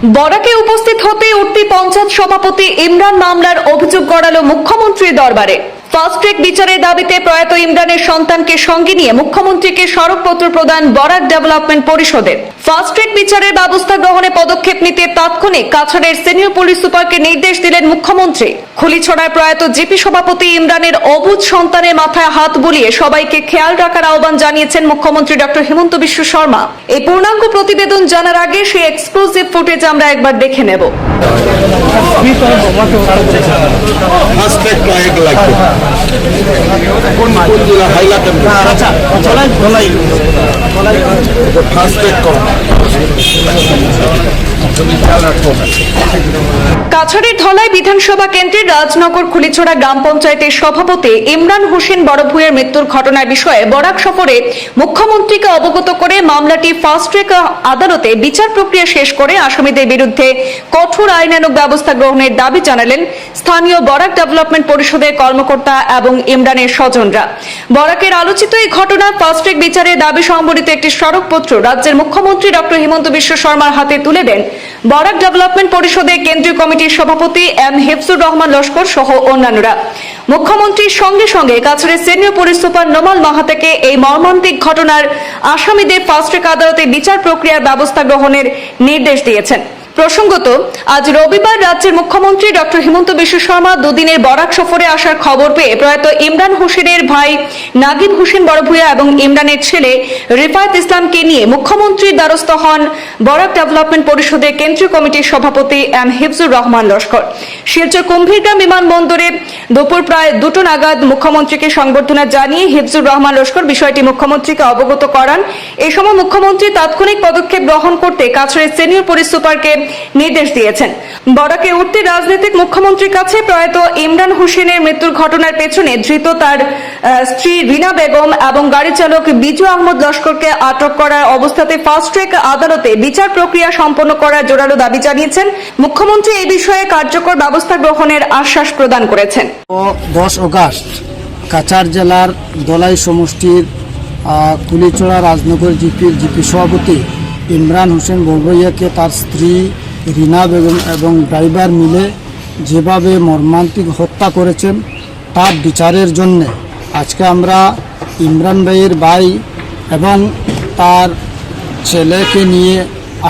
বরাকে উপস্থিত হতে উঠতি পঞ্চায়েত সভাপতি ইমরান মামলার অভিযোগ গড়ালো মুখ্যমন্ত্রীর দরবারে। ফাস্ট ট্র্যাক বিচারের দাবিতে প্রয়াত ইমরানের সন্তানকে সঙ্গে নিয়ে মুখ্যমন্ত্রীকে স্মারকপত্র প্রদান বরাক ডেভেলপমেন্ট পরিষদের। ফাস্ট ট্র্যাক বিচারের ব্যবস্থা গ্রহণে পদক্ষেপ নিতে তাৎক্ষণিক কাছাড়ের সিনিয়র পুলিশ সুপারকে নির্দেশ দিলেন মুখ্যমন্ত্রী। খুলিছড়ায় প্রয়াত জিপি সভাপতি ইমরানের অবুঝ সন্তানের মাথায় হাত বুলিয়ে সবাইকে খেয়াল রাখার আহ্বান জানিয়েছেন মুখ্যমন্ত্রী ডক্টর হিমন্ত বিশ্ব শর্মা। এই পূর্ণাঙ্গ প্রতিবেদন জানার আগে সেই এক্সক্লুসিভ ফুটেজ আমরা একবার দেখে নেব। কাছাড়ের ধলাই বিধানসভা কেন্দ্রের রাজনগর খুলিছড়া গ্রাম পঞ্চায়েতের সভাপতি ইমরান হোসেন বড়ভূঁইয়ের মৃত্যুর ঘটনার বিষয়ে বরাক সফরে মুখ্যমন্ত্রীকে অবগত করে মামলাটি ফাস্ট ট্র্যাক আদালতে বিচার প্রক্রিয়া শেষ করে আসামিদের বিরুদ্ধে কঠোর আইনানুগ ব্যবস্থা গ্রহণের দাবি জানালেন স্থানীয় বরাক ডেভেলপমেন্ট পরিষদের কর্মকর্তা এবং ইমরানের স্বজনরা। বরাকের আলোচিত এই ঘটনা ফাস্ট ট্র্যাক বিচারের দাবি সম্বলিত একটি স্মারকপত্র রাজ্যের মুখ্যমন্ত্রী ডক্টর হিমন্ত বিশ্ব শর্মার হাতে তুলে দেন বরাক ডেভেলপমেন্ট পরিষদের কেন্দ্রীয় কমিটির সভাপতি এম হিফজুর রহমান লস্কর সহ অন্যান্যরা। মুখ্যমন্ত্রীর সঙ্গে সঙ্গে কাছাড়ের সিনিয়র পুলিশ সুপার নোমাল মাহাতাকে এই মর্মান্তিক ঘটনার আসামিদের ফাস্ট ট্র্যাক আদালতে বিচার প্রক্রিয়ার ব্যবস্থা গ্রহণের নির্দেশ দিয়েছেন। প্রসঙ্গত, আজ রবিবার রাজ্যের মুখ্যমন্ত্রী ডক্টর হিমন্ত বিশ্ব শর্মা দুদিনের বরাক সফরে আসার খবর পেয়ে প্রয়াত ইমরান হোসেনের ভাই নাগিব হোসেন বড়ভূঁইয়া এবং ইমরানের ছেলে রিফায়েত ইসলামকে নিয়ে মুখ্যমন্ত্রীর দ্বারস্থ হন বরাক ডেভেলপমেন্ট পরিষদের কেন্দ্রীয় কমিটির সভাপতি এম হিফজুর রহমান লস্কর। শিলচর কুম্ভীরগ্রাম বিমানবন্দরে দুপুর প্রায় 2টা নাগাদ মুখ্যমন্ত্রীকে সংবর্ধনা জানিয়ে হিফজুর রহমান লস্কর বিষয়টি মুখ্যমন্ত্রীকে অবগত করান। এই সময় মুখ্যমন্ত্রী তাৎক্ষণিক পদক্ষেপ গ্রহণ করতে কাছাড়ের সিনিয়র পুলিশ সুপারকে নির্দেশ দিয়েছেন। বরাকে উঠতি রাজনৈতিক মুখ্যমন্ত্রীর কাছে প্রয়াত ইমরান হোসেনের মৃত্যুর ঘটনার পেছনে ধৃত তার স্ত্রী রিনা বেগম এবং গাড়ি চালক বিজু আহমদ লস্করকে আটক করার অবস্থাতে ফাস্ট ট্র্যাক আদালতে বিচার প্রক্রিয়া সম্পন্ন করার জোরালো দাবি জানিয়েছেন। মুখ্যমন্ত্রী এই বিষয়ে কার্যকর ব্যবস্থা গ্রহণের আশ্বাস প্রদান করেছেন। 10 আগস্ট কাছাড় জেলার দলাই সমষ্টির কুলিচড়া রাজনগর জিপি সভাপতি ইমরান হোসেন বড়ভূঁইয়াকে তার স্ত্রী রিনা বেগম এবং ড্রাইভার মিলে যেভাবে মর্মান্তিক হত্যা করেছেন তার বিচারের জন্য আজকে আমরা ইমরান ভাইয়ের ভাই এবং তার ছেলেকে নিয়ে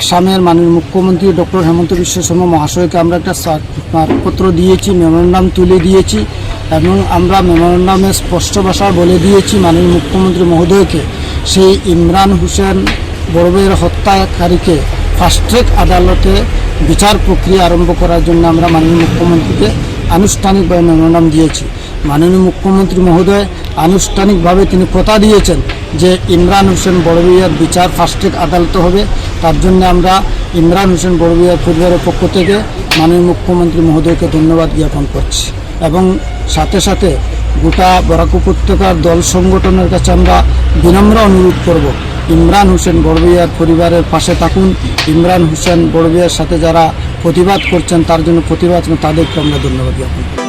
আসামের মাননীয় মুখ্যমন্ত্রী ডক্টর হিমন্ত বিশ্ব শর্মা মহাশয়কে আমরা একটা স্মারকপত্র দিয়েছি, মেমোরেন্ডাম তুলে দিয়েছি এবং আমরা মেমোরেন্ডামে স্পষ্ট ভাষায় বলে দিয়েছি মাননীয় মুখ্যমন্ত্রী মহোদয়কে সেই ইমরান হোসেন বড়ভূঁইয়ের হত্যাকারীকে ফাস্ট ট্র্যাক আদালতে বিচার প্রক্রিয়া আরম্ভ করার জন্য আমরা মাননীয় মুখ্যমন্ত্রীকে আনুষ্ঠানিকভাবে মেমোরেন্ডাম দিয়েছি। মাননীয় মুখ্যমন্ত্রী মহোদয় আনুষ্ঠানিকভাবে তিনি কথা দিয়েছেন যে ইমরান হোসেন বড়ভূঁইয়ার বিচার ফাস্ট ট্র্যাক আদালতে হবে। তার জন্য আমরা ইমরান হোসেন বড়ভূঁইয়ার পরিবারের পক্ষ থেকে মাননীয় মুখ্যমন্ত্রী মহোদয়কে ধন্যবাদ জ্ঞাপন করছি এবং সাথে সাথে গোটা বরাক উপত্যকার দল সংগঠনের কাছে আমরা বিনম্র অনুরোধ করব ইমরান হোসেন বড়ভূঁইয়ার পরিবারের পাশে থাকুন। ইমরান হোসেন বড়ভূঁইয়ার সাথে যারা প্রতিবাদ করছেন তার জন্য প্রতিবাদ তাদেরকে আমরা ধন্যবাদ জ্ঞাপন করি।